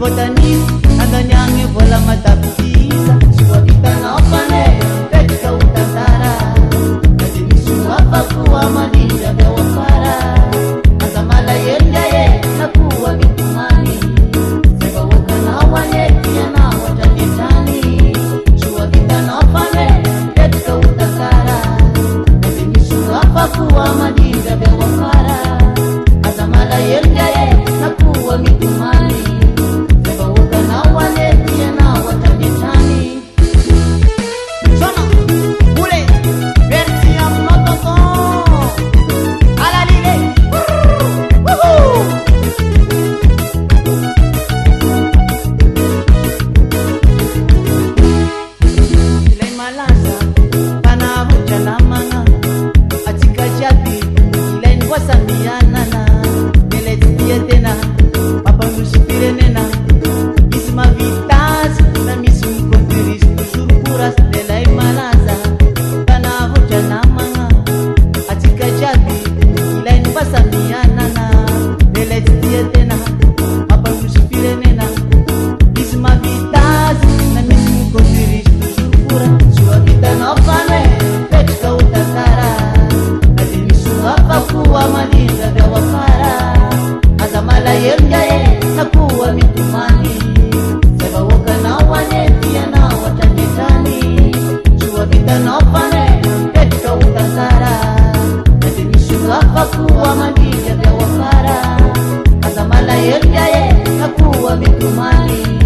botani andanyang bola matapisa suwa kita na pane katika utandara kadini suwa pakuwa madinda gawafara azamala yengaye nakuwa mitumani seba wakana wanyeti na wajanitani suwa kita na pane katika utandara kadini suwa pakuwa madinda gawafara azamala yengaye nakuwa mitumani yengaye nakuwa mitumani seba wakana wanetia na watanitani suwa vita nopane katika utandara nadimishuwa pakuwa madija vya wafara azamala yengaye nakuwa mitumani